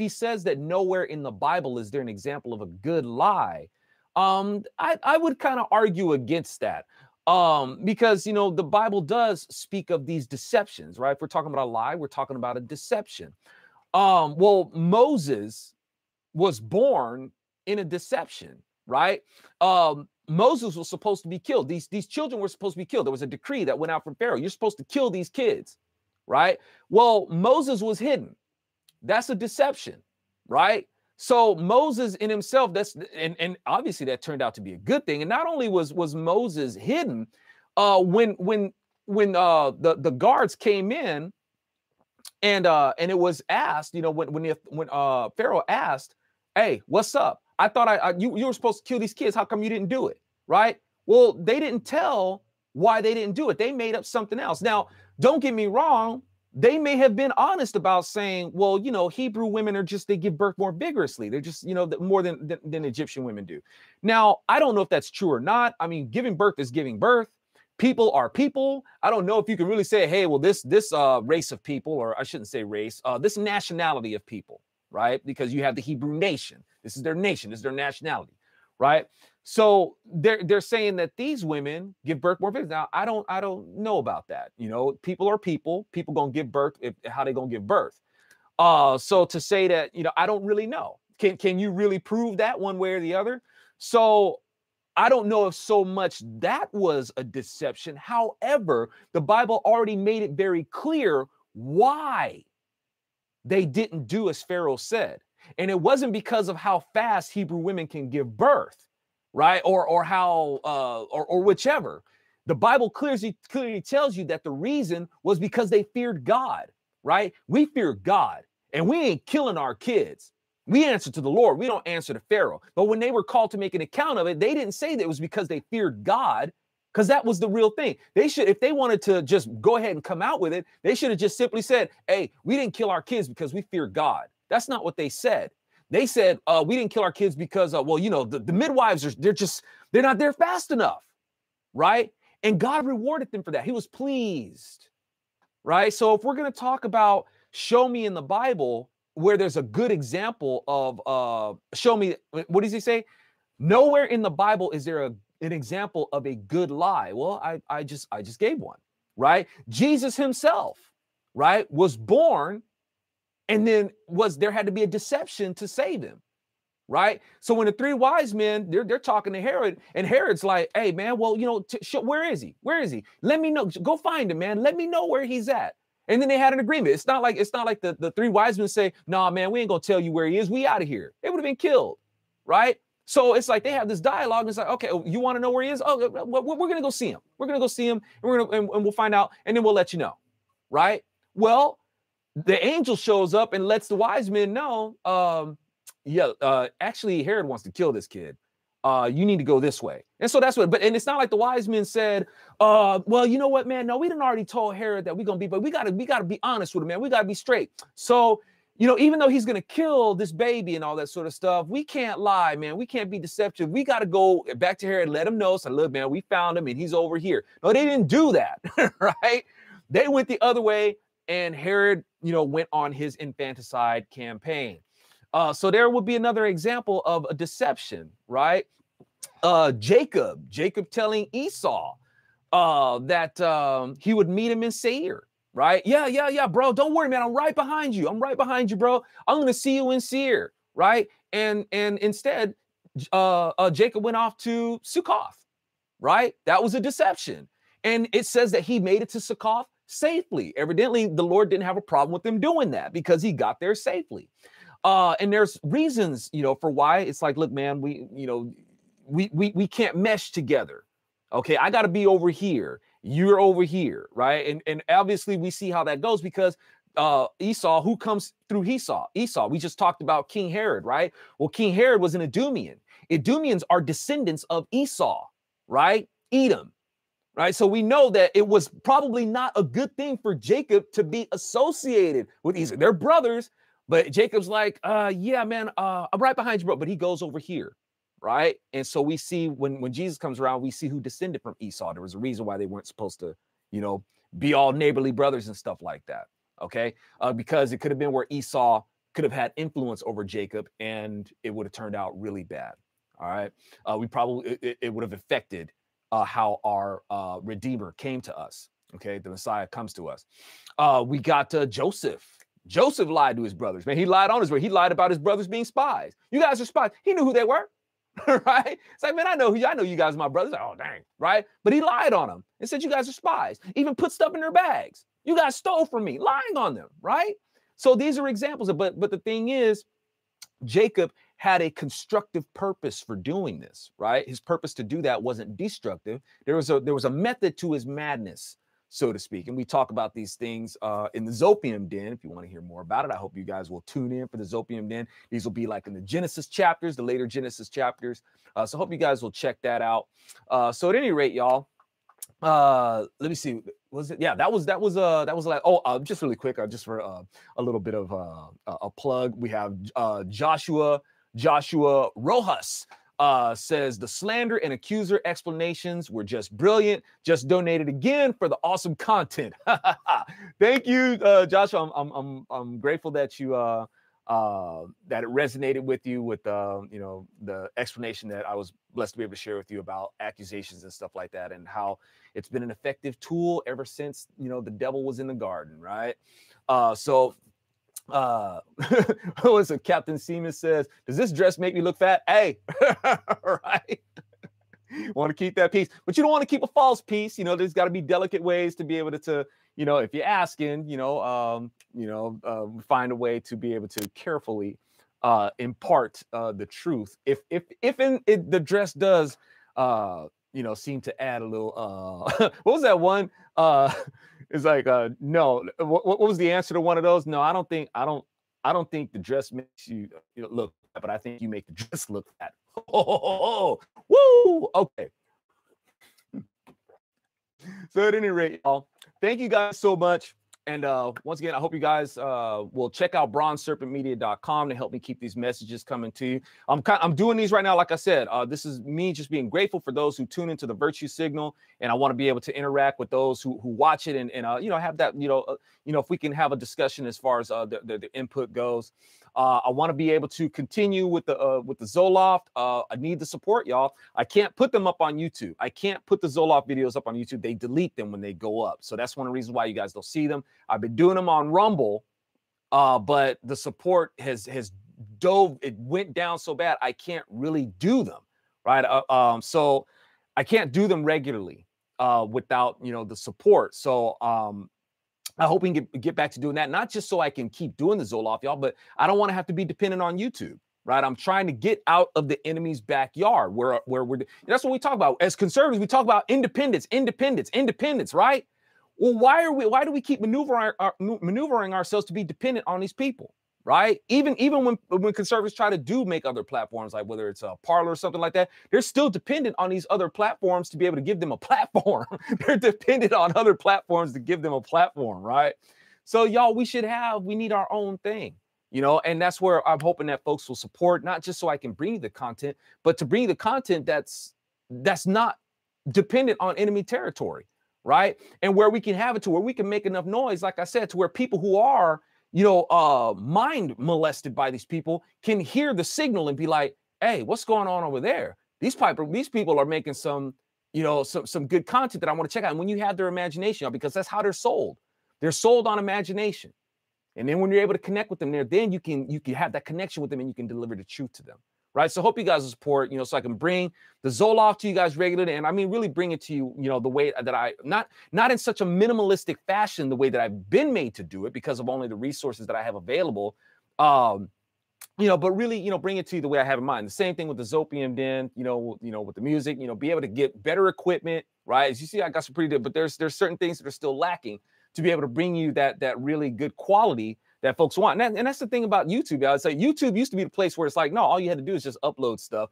says that nowhere in the Bible is there an example of a good lie, I would kind of argue against that. Because, you know, the Bible does speak of these deceptions, right? If we're talking about a lie, we're talking about a deception. Well, Moses was born in a deception, right? Moses was supposed to be killed. These children were supposed to be killed. There was a decree that went out from Pharaoh. You're supposed to kill these kids, right? Well, Moses was hidden. That's a deception, right? So Moses in himself, and obviously that turned out to be a good thing. And not only was Moses hidden, when the guards came in, and it was asked, you know, when Pharaoh asked, "Hey, what's up? I thought you were supposed to kill these kids. How come you didn't do it?" Right? Well, they didn't tell why they didn't do it. They made up something else. Now, don't get me wrong. They may have been honest about saying, well, you know, Hebrew women they give birth more vigorously. They're just, you know, more than Egyptian women do. Now, I don't know if that's true or not. I mean, giving birth is giving birth. People are people. I don't know if you can really say, hey, well, this race of people, or I shouldn't say race, this nationality of people, right? Because you have the Hebrew nation. This is their nation. This is their nationality, right? So they're saying that these women give birth more vigorously. Now, I don't know about that. You know, people are people. People gonna give birth. How they gonna give birth? So to say that, you know, I don't really know. Can you really prove that one way or the other? So I don't know if so much that was a deception. However, the Bible already made it very clear why they didn't do as Pharaoh said. And it wasn't because of how fast Hebrew women can give birth, right? Or how or whichever. The Bible clearly tells you that the reason was because they feared God, right? We fear God, and we ain't killing our kids. We answer to the Lord. We don't answer to Pharaoh. But when they were called to make an account of it, they didn't say that it was because they feared God, because that was the real thing. They should, if they wanted to just go ahead and come out with it, they should have just simply said, hey, we didn't kill our kids because we fear God. That's not what they said. They said, we didn't kill our kids because, well, you know, the midwives they're not there fast enough, right? And God rewarded them for that. He was pleased, right? So if we're going to talk about show me in the Bible where there's a good example of, show me, what does he say? Nowhere in the Bible is there an example of a good lie. Well, I just gave one, right? Jesus himself, right, was born, and then there had to be a deception to save him, right? So when the three wise men, they're talking to Herod, and Herod's like, hey, man, well, you know, where is he? Where is he? Let me know. Go find him, man. Let me know where he's at. And then they had an agreement. It's not like the three wise men say, nah, man, we ain't gonna tell you where he is. We out of here. They would have been killed, right? So it's like they have this dialogue, and it's like, okay, you want to know where he is? Oh, we're gonna go see him. We're gonna go see him, and we'll find out, and then we'll let you know, right? Well, the angel shows up and lets the wise men know, actually Herod wants to kill this kid. You need to go this way. And so that's and it's not like the wise men said, well, you know what, man? No, we done already told Herod that we're gonna be, but we gotta be honest with him, man. We gotta be straight. So, you know, even though he's gonna kill this baby and all that sort of stuff, we can't lie, man. We can't be deceptive. We gotta go back to Herod, let him know. So, look, man, we found him and he's over here. No, they didn't do that, right? They went the other way, and Herod, you know, went on his infanticide campaign. So there would be another example of a deception, right? Jacob telling Esau that he would meet him in Seir, right? Yeah, bro. Don't worry, man. I'm right behind you. I'm right behind you, bro. I'm gonna see you in Seir, right? And instead, Jacob went off to Sukkoth, right? That was a deception. And it says that he made it to Sukkoth safely. Evidently, the Lord didn't have a problem with him doing that because he got there safely. And there's reasons, for why it's like, look, man, we can't mesh together. Okay, I got to be over here. You're over here, right? And obviously we see how that goes because Esau, who comes through Esau? Esau, we just talked about King Herod, right? Well, King Herod was an Edomian. Edomians are descendants of Esau, right? Edom, right? So we know that it was probably not a good thing for Jacob to be associated with Esau. They're brothers, but Jacob's like, yeah, man, I'm right behind you, bro. But he goes over here, right? And so we see when Jesus comes around, we see who descended from Esau. There was a reason why they weren't supposed to, be all neighborly brothers and stuff like that. Okay, because it could have been where Esau could have had influence over Jacob, and it would have turned out really bad. All right, it would have affected how our Redeemer came to us. Okay, the Messiah comes to us. We got Joseph. Joseph lied to his brothers. Man, he lied on his way. He lied about his brothers being spies. You guys are spies. He knew who they were. Right? It's like, man, I know you guys are my brothers. Like, oh, dang, right? But he lied on them and said, you guys are spies. Even put stuff in their bags. You guys stole from me, lying on them, right? So these are examples but the thing is, Jacob had a constructive purpose for doing this, right? His purpose to do that wasn't destructive. There was a method to his madness, so to speak. And we talk about these things in the Zopium Den. If you want to hear more about it, I hope you guys will tune in for the Zopium Den. These will be like in the Genesis chapters, the later Genesis chapters. So I hope you guys will check that out. So at any rate, y'all, let me see. Was it? Yeah, that was like, just really quick, just for a little bit of a plug. We have Joshua Rojas. Says the slander and accuser explanations were just brilliant. Just donated again for the awesome content. Thank you, Joshua. I'm grateful that you that it resonated with you with the explanation that I was blessed to be able to share with you about accusations and stuff like that, and how it's been an effective tool ever since the devil was in the garden, right? What was it? Captain Seaman says, does this dress make me look fat? Hey, right? Want to keep that peace, but you don't want to keep a false peace. There's got to be delicate ways to be able to if you're asking, find a way to be able to carefully impart the truth. If the dress does seem to add a little what was that one? It's like no. What was the answer to one of those? No, I don't think the dress makes you look fat, but I think you make the dress look fat. Oh, woo! Okay. So at any rate, y'all, thank you guys so much. And once again, I hope you guys will check out bronzeserpentmedia.com to help me keep these messages coming to you. I'm doing these right now. Like I said, this is me just being grateful for those who tune into the Virtue Signal, and I want to be able to interact with those who watch it and have that if we can have a discussion as far as the input goes. I want to be able to continue with the Zoloft. I need the support, y'all. I can't put them up on YouTube. I can't put the Zoloft videos up on YouTube. They delete them when they go up. So that's one of the reasons why you guys don't see them. I've been doing them on Rumble, but the support has dove. It went down so bad I can't really do them, right? So I can't do them regularly without the support. So I hope we can get back to doing that, not just so I can keep doing the Zoloft, y'all, but I don't want to have to be dependent on YouTube, right? I'm trying to get out of the enemy's backyard where that's what we talk about. As conservatives, we talk about independence, right? Well, why do we keep maneuvering ourselves to be dependent on these people, right? Even when conservatives try to make other platforms, like whether it's a Parler or something like that, they're still dependent on these other platforms to be able to give them a platform. They're dependent on other platforms to give them a platform, right? So y'all, we need our own thing, and that's where I'm hoping that folks will support, not just so I can bring you the content, but to bring the content that's not dependent on enemy territory, right? And where we can have it to where we can make enough noise, like I said, to where people who are mind molested by these people can hear the signal and be like, hey, what's going on over there? These people are making some, some good content that I want to check out. And when you have their imagination, because that's how they're sold. They're sold on imagination. And then when you're able to connect with them there, then you can have that connection with them and you can deliver the truth to them. Right. So hope you guys will support, so I can bring the Zoloft to you guys regularly. And I mean, really bring it to you, the way that I not in such a minimalistic fashion, the way that I've been made to do it because of only the resources that I have available. But really, bring it to you the way I have in mind. The same thing with the Zopium Den, with the music, be able to get better equipment, right? As you see, I got some pretty good, but there's certain things that are still lacking to be able to bring you that really good quality that folks want. And that's the thing about YouTube. I would say YouTube used to be the place where it's like, no, all you had to do is just upload stuff.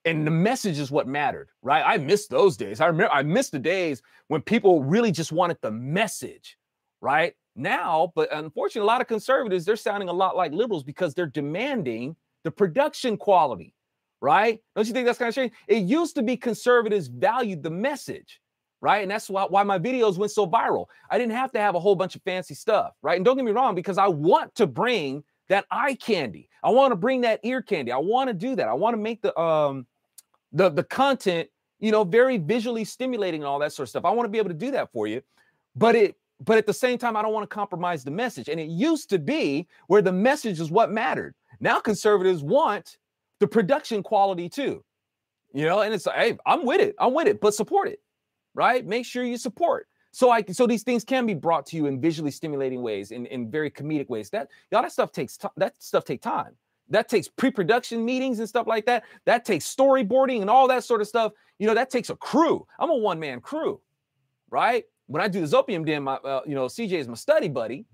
And the message is what mattered, right? I miss those days. I miss the days when people really just wanted the message, right? Now, but unfortunately, a lot of conservatives, they're sounding a lot like liberals because they're demanding the production quality, right? Don't you think that's kind of strange? It used to be conservatives valued the message, right? And that's why my videos went so viral. I didn't have to have a whole bunch of fancy stuff, right? And don't get me wrong, because I want to bring that eye candy. I want to bring that ear candy. I want to do that. I want to make the content, very visually stimulating and all that sort of stuff. I want to be able to do that for you, but at the same time, I don't want to compromise the message. And it used to be where the message is what mattered. Now conservatives want the production quality too, and it's like, hey, I'm with it, but support it, right? Make sure you support. So these things can be brought to you in visually stimulating ways, in very comedic ways. That stuff takes time. That takes pre-production meetings and stuff like that. That takes storyboarding and all that sort of stuff. That takes a crew. I'm a one-man crew, right? When I do the Zopium Den, CJ is my study buddy,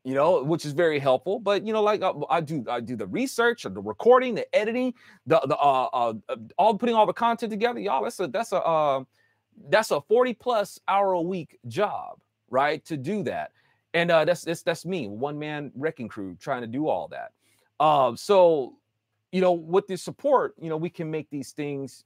which is very helpful. But I do the research, the recording, the editing, all putting all the content together. Y'all, that's a 40+ hour a week job, right? To do that, and that's me, one man wrecking crew trying to do all that. So with the support, we can make these things,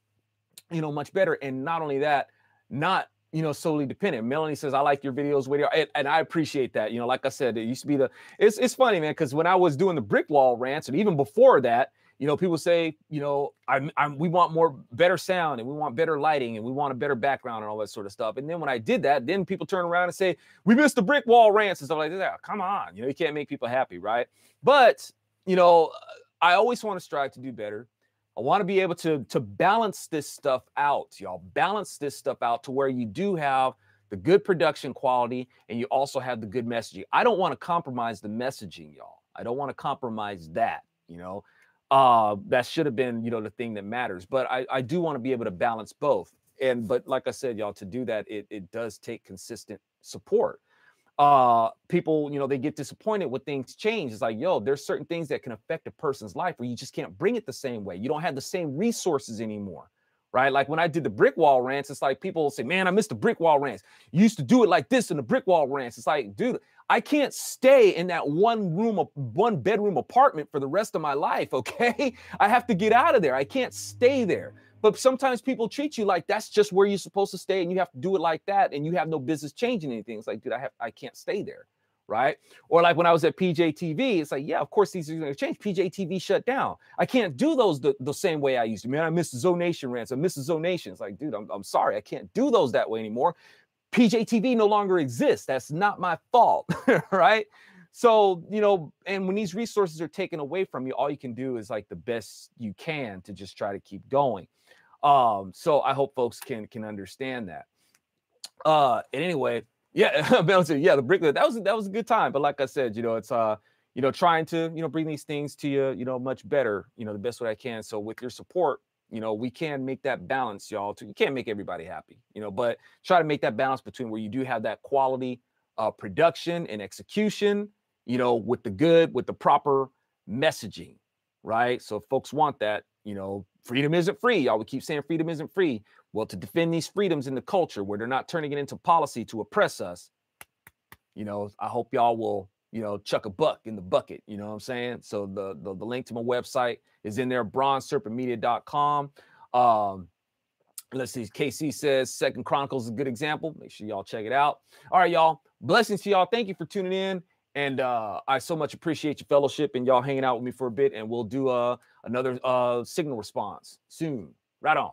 much better. And not only that, not solely dependent. Melanie says, I like your videos, and I appreciate that. Like I said, it used to be it's funny, man, because when I was doing the brick wall rants, and even before that, people say, we want better sound, and we want better lighting, and we want a better background and all that sort of stuff. And then when I did that, then people turn around and say, we missed the brick wall rants and stuff like that. Come on, you can't make people happy, right? But, I always want to strive to do better. I want to be able to balance this stuff out, y'all. Balance this stuff out to where you do have the good production quality and you also have the good messaging. I don't want to compromise the messaging, y'all. I don't want to compromise that, that should have been, the thing that matters. But I do want to be able to balance both. But like I said, y'all, to do that, it does take consistent support. People, they get disappointed when things change. It's like, there's certain things that can affect a person's life where you just can't bring it the same way. You don't have the same resources anymore, right? Like when I did the brick wall rants, it's like people will say, man, I missed the brick wall rants. You used to do it like this in the brick wall rants. It's like, dude, I can't stay in that one bedroom apartment for the rest of my life. Okay. I have to get out of there. I can't stay there. But sometimes people treat you like that's just where you're supposed to stay and you have to do it like that and you have no business changing anything. It's like, dude, I can't stay there, right? Or like when I was at PJTV, it's like, yeah, of course these are going to change. PJTV shut down. I can't do those the same way I used to. Man, I miss the Zonation rants. I miss the Zonation. It's like, dude, I'm sorry. I can't do those that way anymore. PJTV no longer exists. That's not my fault, right? So, and when these resources are taken away from you, all you can do is like the best you can to just try to keep going. So I hope folks can understand that. And anyway, yeah, the brick, that was a good time. But like I said, it's trying to bring these things to you, much better, the best way I can. So with your support, we can make that balance, y'all. You can't make everybody happy, but try to make that balance between where you do have that quality production and execution, with the proper messaging, right? So if folks want that, freedom isn't free. Y'all, we keep saying freedom isn't free. Well, to defend these freedoms in the culture where they're not turning it into policy to oppress us, I hope y'all will, chuck a buck in the bucket. You know what I'm saying? So the link to my website is in there, bronzeserpentmedia.com. Let's see. KC says Second Chronicles is a good example. Make sure y'all check it out. All right, y'all. Blessings to y'all. Thank you for tuning in. And I so much appreciate your fellowship and y'all hanging out with me for a bit. And we'll do another signal response soon. Right on.